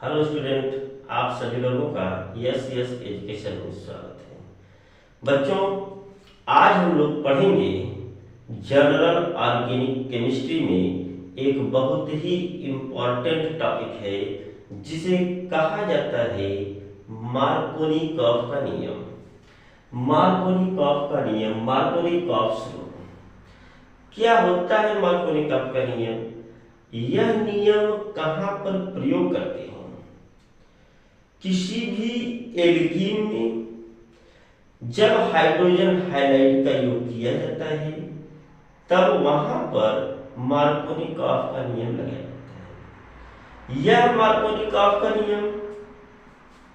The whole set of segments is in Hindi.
हेलो स्टूडेंट, आप सभी लोगों का यस यस एजुकेशन में स्वागत है। बच्चों, आज हम लोग पढ़ेंगे जनरल ऑर्गेनिक केमिस्ट्री में एक बहुत ही इम्पोर्टेंट टॉपिक है जिसे कहा जाता है मार्कोनिकॉफ का नियम। मार्कोनिकॉफ का नियम, मार्कोनिकॉफ्स लॉ। क्या होता है मार्कोनिकॉफ का नियम? यह नियम कहाँ पर प्रयोग करते हैं? किसी भी एल्कीन में जब हाइड्रोजन हाइलाइड का योग किया जाता है तब वहां पर मार्कोनिकॉफ का नियम लगाया जाता है। यह मार्कोनिकॉफ का नियम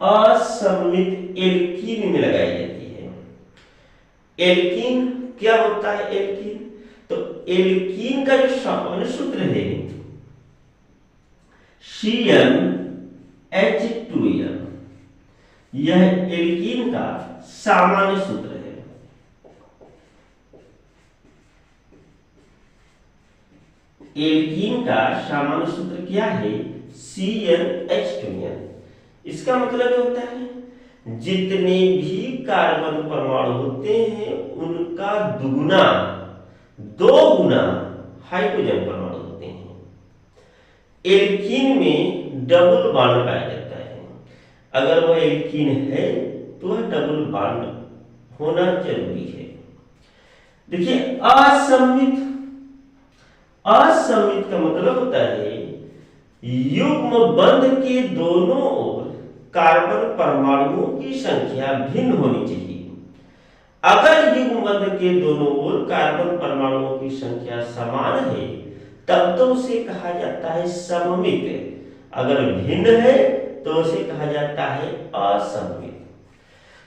असममित एल्कीन में लगाई जाती है। एल्कीन क्या होता है? एल्कीन तो एल्कीन का जो सामान्य सूत्र है CnH2n, यह एल्कीन का सामान्य सूत्र है। एल्कीन का सामान्य सूत्र क्या है? CnH2n। इसका मतलब होता है जितने भी कार्बन परमाणु होते हैं उनका दुगुना, दो गुना हाइड्रोजन परमाणु होते हैं। एल्कीन में डबल बॉन्ड पाया जाता है। अगर वह एल्कीन है तो वह डबल बॉन्ड होना जरूरी है। देखिए, असममित, असममित का मतलब होता है युग्म बंध के दोनों ओर कार्बन परमाणुओं की संख्या भिन्न होनी चाहिए। अगर युग्म बंध के दोनों ओर कार्बन परमाणुओं की संख्या समान है तब तो उसे कहा जाता है सममित। अगर भिन्न है तो उसे कहा जाता है असममित।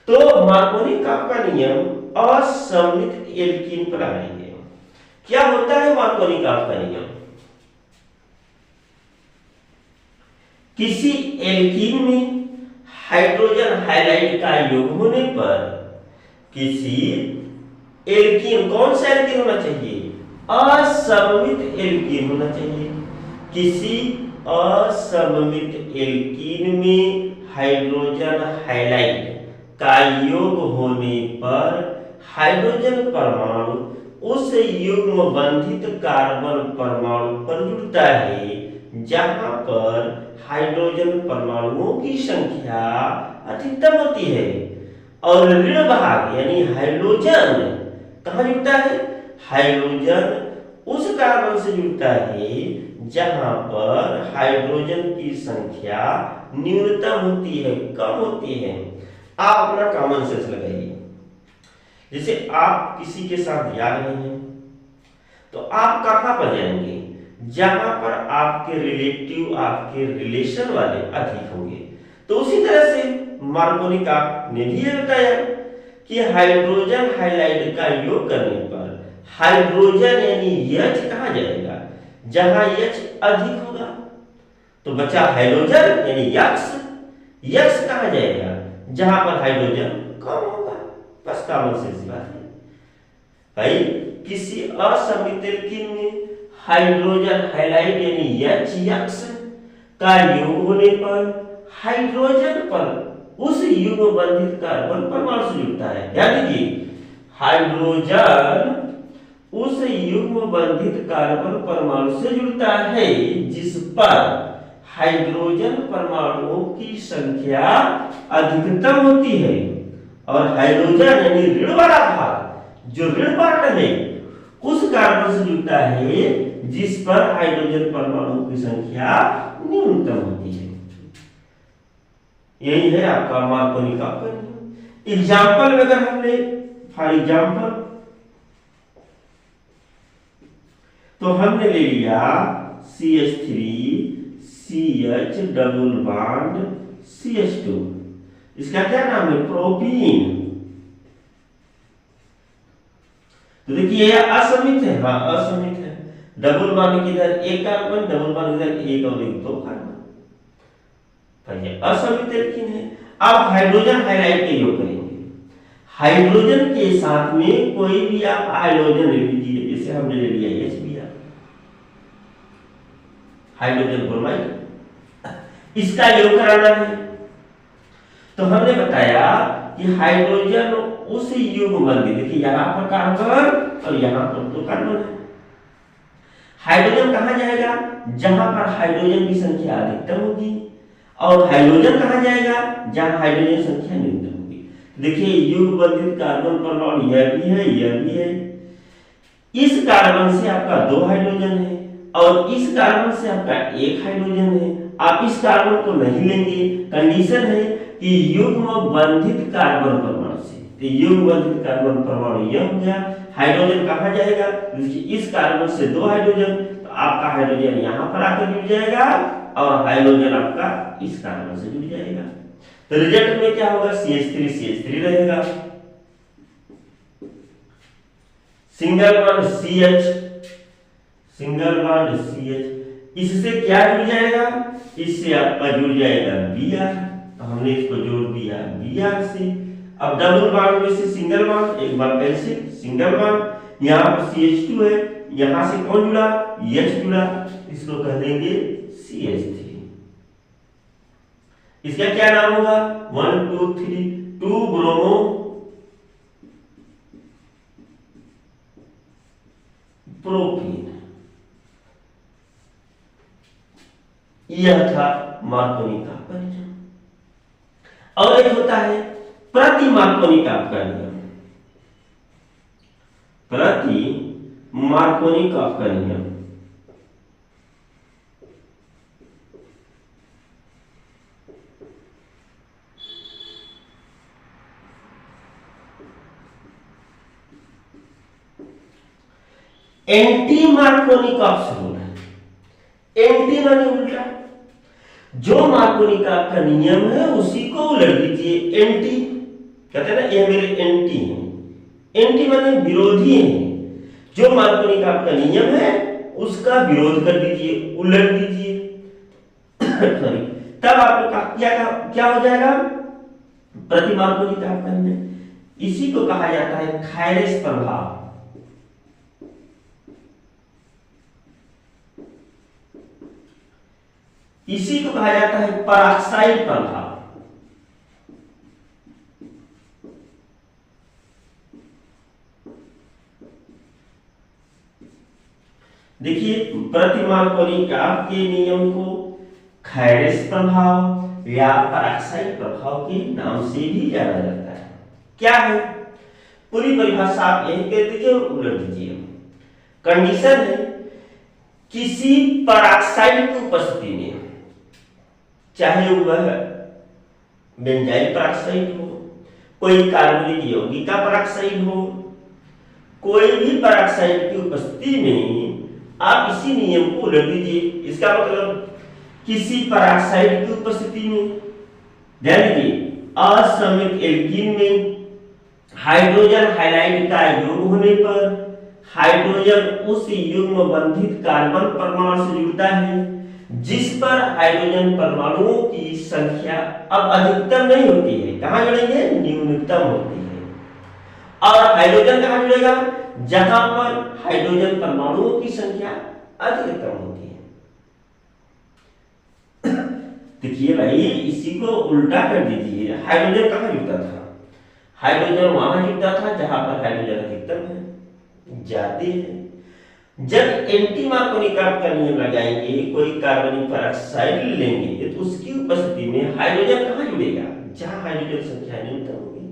तो मार्कोनिकॉफ का नियम असममित एल्कीन पर आएंगे। क्या होता है मार्कोनिकॉफ का नियम? किसी एल्कीन में हाइड्रोजन हाइलाइड का योग होने पर किसी एल्कीन, कौन सा एल्कीन होना चाहिए? असममित एल्कीन होना चाहिए। किसी असममित एल्कीन में हाइड्रोजन हाइलाइड का योग होने पर हाइड्रोजन परमाणु उस युग्म बंधित कार्बन परमाणु पर जुड़ता है जहां पर हाइड्रोजन परमाणुओं की संख्या अधिकतम होती है। और ऋण भाग यानी हाइड्रोजन कहां जुड़ता है? हाइड्रोजन उस कार्बन से जुड़ता है जहां पर हाइड्रोजन की संख्या न्यूनतम होती है, कम होती है। आप अपना कॉमन सेंस लगाइए। जैसे आप किसी के साथ जा रहे हैं तो आप कहां पर जाएंगे? जहां पर आपके रिलेटिव, आपके रिलेशन वाले अधिक होंगे। तो उसी तरह से मार्कोनिकॉफ ने भी बताया कि हाइड्रोजन हाइलाइड का योग करने पर हाइड्रोजन यानी H कहां जाएगा? जहां H अधिक होगा। तो बचा हाइड्रोजन यानी X कहां जाएगा? जहां पर हाइड्रोजन कम होगा। बस कॉमन सेंस बात है भाई। किसी असममित एल्कीन में हाइड्रोजन हाइलाइड यानी HX का योग होने पर हाइड्रोजन पर उस युग्म बंधित कार्बन परमाणु से जुड़ता है। ध्यान दीजिए, हाइड्रोजन उस युग्म बंधित कार्बन परमाणु से जुड़ता है जिस पर हाइड्रोजन परमाणुओं की संख्या अधिकतम होती है। और हाइड्रोजन यानी ऋण वाला भाग, जो ऋण पार्ट है, उस कार्बन से जुड़ता है जिस पर हाइड्रोजन परमाणुओं की संख्या न्यूनतम होती है। यही है आपका मार्कोनिकॉफ का नियम। एग्जाम्पल में अगर हमने, फॉर एग्जाम्पल, तो हमने ले लिया CH3 CH double bond CH2। इसका क्या नाम है? प्रोपीन। तो देखिए यह असममित है। हाँ, असममित है। डबल बॉन्ड किधर? एक कार्बन, डबल बॉन्ड किधर? एक और एक, दो कार्बन। असममित एल्कीन है। अब हाइड्रोजन हाइलाइड के योग करेंगे। हाइड्रोजन के साथ में कोई भी आप हाइड्रोजन ले लीजिए। जैसे हमने ले लिया HBr, हाइड्रोजन ब्रोमाइड। इसका योग कराना है। तो हमने बताया कि हाइड्रोजन उस युग्म बंधित, देखिए यहां पर कार्बन और यहां पर तो कार्बन है। हाइड्रोजन कहां जाएगा? जहां पर हाइड्रोजन की संख्या अधिकतम होगी, और हाइड्रोजन कहां जाएगा? जहां हाइड्रोजन संख्या न्यूनतम होगी। देखिए युग्म बंधित कार्बन परमाणु यह भी है, यह भी है। इस कार्बन से आपका 2 हाइड्रोजन है और इस कार्बन से आपका 1 हाइड्रोजन है। आप इस कार्बन को नहीं लेंगे, कंडीशन है कि युग्म बंधित कार्बन परमाणु से। तो युग्म बंधित कार्बन परमाणु यह हो गया। हाइड्रोजन कहां जाएगा? इस कार्बन से 2 हाइड्रोजन, तो आपका हाइड्रोजन यहां पर आकर जुड़ जाएगा और हाइड्रोजन आपका इस कार्बन से जुड़ जाएगा। तो रिजल्ट में क्या होगा? CH3 रहेगा, सिंगल बॉन्ड CH। इससे क्या जुड़ जाएगा? इससे आपका जुड़ जाएगा Br, तो हमने इसको जोड़ दिया Br से। अब डबल बॉन्ड में से सिंगल बॉन्ड, एक बार कैंसिल, सिंगल बॉन्ड, यहाँ पर CH2 है, यहां से कौन जुड़ा? H जुड़ा, इसको कह देंगे CH3। इसका क्या नाम होगा? 1 2 3 2 ब्रोमो प्रोपीन। यह था मार्कोनी का परिचय। और एक होता है प्रति मार्कोनी का आपका नियम। प्रति मार्कोनी का आपका नियम एंटी मार्कोनी का रूल है। एंटी माने उल्टा, जो मार्कोनी का आपका नियम है उसी को उलट दीजिए। एंटी कहते हैं ना, ये मेरे एंटी हैं। एंटी माने विरोधी है। जो मार्कोनी का आपका नियम है उसका विरोध कर दीजिए, उलट दीजिए। सॉरी, तब आपका क्या हो जाएगा? प्रति मार्कोनी का आपका नियम। इसी को कहा जाता है थायरेस प्रभाव। इसी को कहा जाता है पराक्साइड प्रभाव। देखिए प्रति मार्कोनी का आपके नियम को थायरेस प्रभाव या पराक्साइड प्रभाव के नाम से भी जाना जाता है। क्या है पूरी परिभाषा? आप यही कह दीजिए और उलट दीजिए। कंडीशन है किसी पराक्साइड की उपस्थिति में, चाहे वह बेंजाइल पराक्साइड हो, कोई कार्बनिक यौगिका पराक्साइड हो, कोई भी पराक्साइड की उपस्थिति में आप इसी नियम को उलट दीजिए। इसका मतलब किसी पराक्साइड की उपस्थिति में, ध्यान दीजिए, असममित एल्कीन में हाइड्रोजन हाइलाइड का योग होने पर हाइड्रोजन उस युग्म बंधित कार्बन परमाणु से जुड़ता है जिस पर हाइड्रोजन परमाणुओं की संख्या अब अधिकतम नहीं होती है। कहां जुड़ेंगे? न्यूनतम होती है। और हाइड्रोजन कहां जुड़ेगा? जहां पर हाइड्रोजन परमाणुओं की संख्या अधिकतम होती है। देखिए भाई, इसी को उल्टा कर दीजिए। हाइड्रोजन कहां जुड़ता था? हाइड्रोजन वहां जुड़ता था जहां पर हाइड्रोजन अधिकतम है, ज्यादा है। जब एंटी मार्कोनी का आपका नियम लगाएंगे, कोई कार्बनिक पराक्साइड लेंगे तो उसकी उपस्थिति में हाइड्रोजन कहां जुड़ेगा? जहां हाइड्रोजन संख्या न्यूनतम होगी।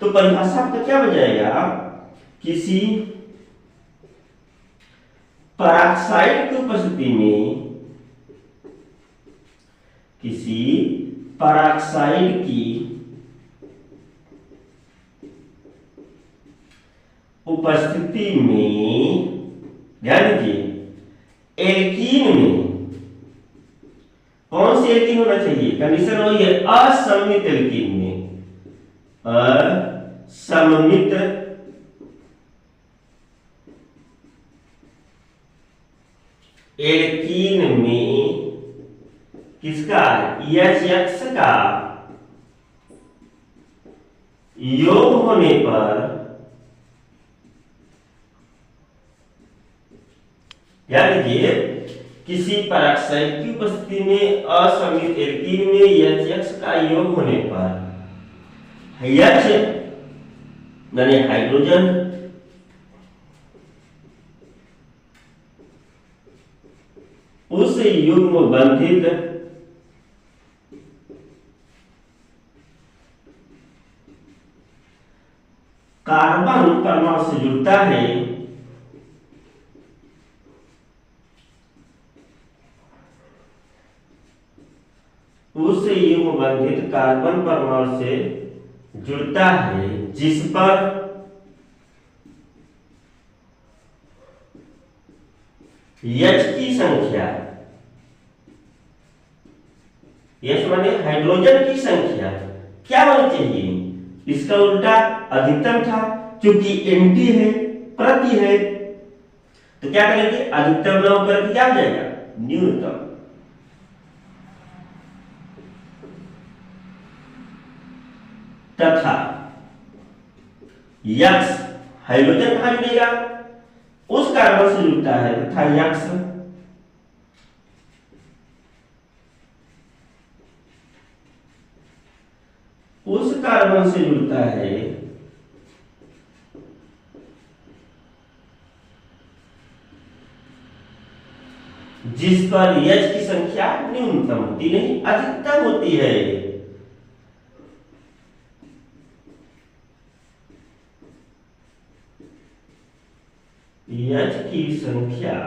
तो परिभाषा आपका क्या बन जाएगा? किसी पराक्साइड की उपस्थिति में, किसी पराक्साइड की उपस्थिति में, ध्यान दीजिए, एल्कीन में कौन सी एल्कीन होना चाहिए? कंडीशन वही है, असममित एल्कीन में, असममित एल्कीन में किसका? HX का योग होने पर, ध्यान दीजिए, किसी पेरोक्साइड की उपस्थिति में असममित एल्कीन में HX का योग होने पर H यानी हाइड्रोजन उस युग्म बंधित कार्बन परमाणु से जुड़ता है, उस युग्म बंधित कार्बन परमाणु से जुड़ता है जिस पर H की संख्या, H माने हाइड्रोजन की संख्या क्या होनी चाहिए, इसका उल्टा अधिकतम था, क्योंकि एंटी है, प्रति है, तो क्या करेंगे, अधिकतम न होकर के क्या हो जाएगा, न्यूनतम। तथा X हाइड्रोजन कहां जुड़ेगा, उस कार्बन से जुड़ता है, तथा X उस कार्बन से जुड़ता है जिस पर H की संख्या न्यूनतम होती नहीं, अधिकतम होती है। H की संख्या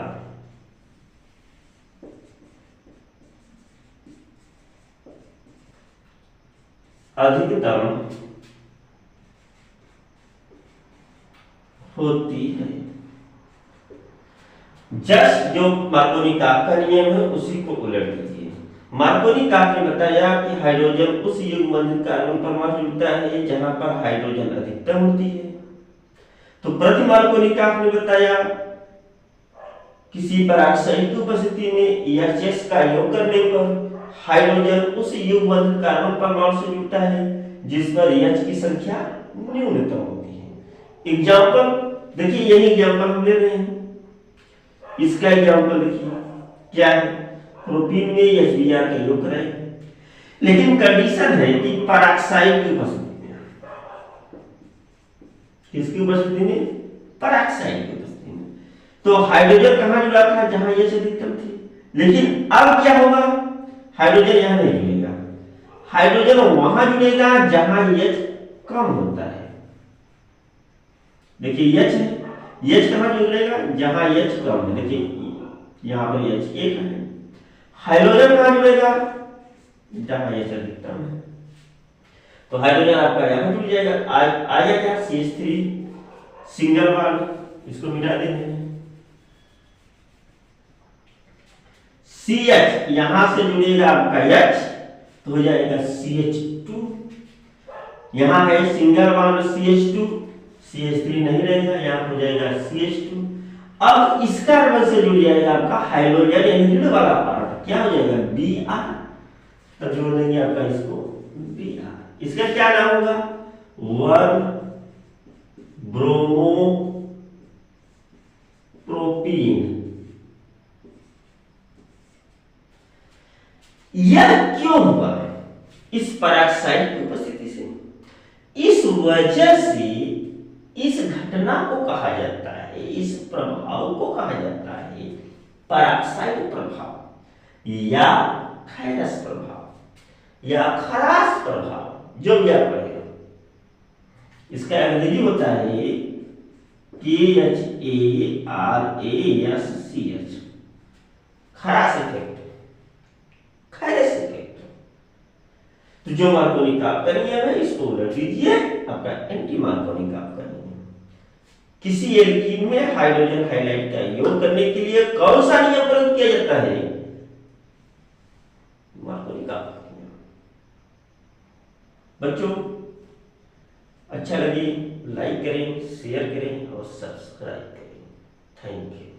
अधिकतम होती है। जस्ट जो मार्कोनी काफ का नियम है उसी को उलट दीजिए। मार्कोनी काफ ने बताया कि हाइड्रोजन उस युग्म बंधित कार्बन परमाणु से जुड़ता है जहां पर हाइड्रोजन अधिकतम होती है। तो प्रति मार्कोनी काफ ने बताया किसी पेरोक्साइड की उपस्थिति में HX का योग करने पर हाइड्रोजन उस युग्म बंधित कार्बन परमाणु से जुड़ता है जिस पर H की संख्या न्यूनतम होती है। एग्जाम्पल देखिए, यही एग्जाम्पल हम ले रहे हैं। इसका एग्जाम्पल देखिए क्या है, प्रोपीन में HBr का योग करें, लेकिन कंडीशन है कि पेरोक्साइड की उपस्थिति में, किसकी उपस्थिति में, पेरोक्साइड की उपस्थिति में। तो हाइड्रोजन कहां जुड़ा था, जहां H अधिकतम थी, लेकिन अब क्या होगा, हाइड्रोजन यहां नहीं जुड़ेगा, हाइड्रोजन वहां जुड़ेगा जहां H कम होता है। देखिए H है, H कहां जुड़ेगा, जहां H कम है। देखिए यहां पर H एक है, हाइड्रोजन कहां जुड़ेगा, जहां H अधिकतम है। तो हाइड्रोजन आपका यहां जुड़ जाएगा, आ जाएगा CH3 सिंगल बॉन्ड, इसको मिटा देंगे। CH यहां से जुड़ेगा आपका H, तो हो जाएगा CH2, यहां है सिंगल बॉन्ड CH2, CH3 नहीं रहेगा, यहां हो जाएगा CH2। अब इस कार्बन से जुड़ जाएगा आपका हाइड्रोजन, यानी जुड़ने वाला पार्ट क्या हो जाएगा, Br, तो जोड़ देंगे आपका इसको Br। इसका क्या नाम होगा, 1 ब्रोमो प्रोपीन। यह क्यों हुआ, इस पेरोक्साइड की उपस्थिति से। इस वजह से इस घटना को कहा जाता है, इस प्रभाव को कहा जाता है पेरोक्साइड प्रभाव या खैरस प्रभाव या खरास प्रभाव, जो भी आप पढ़ेगा। इसका अंग्रेजी होता है KHARASCH, खरास इफेक्ट, खैरस इफेक्ट। तो जो मार्कोनी काफ का नियम है इसको उलट दीजिए, आपका एंटी मार्कोनी काफ का नियम। किसी एल्कीन में हाइड्रोजन हाइलाइट का योग करने के लिए कौन सा नियम प्रयोग किया जाता है, मार्कोनी काफ का नियम। बच्चों अच्छा लगे लाइक करें, शेयर करें और सब्सक्राइब करें। Thank you.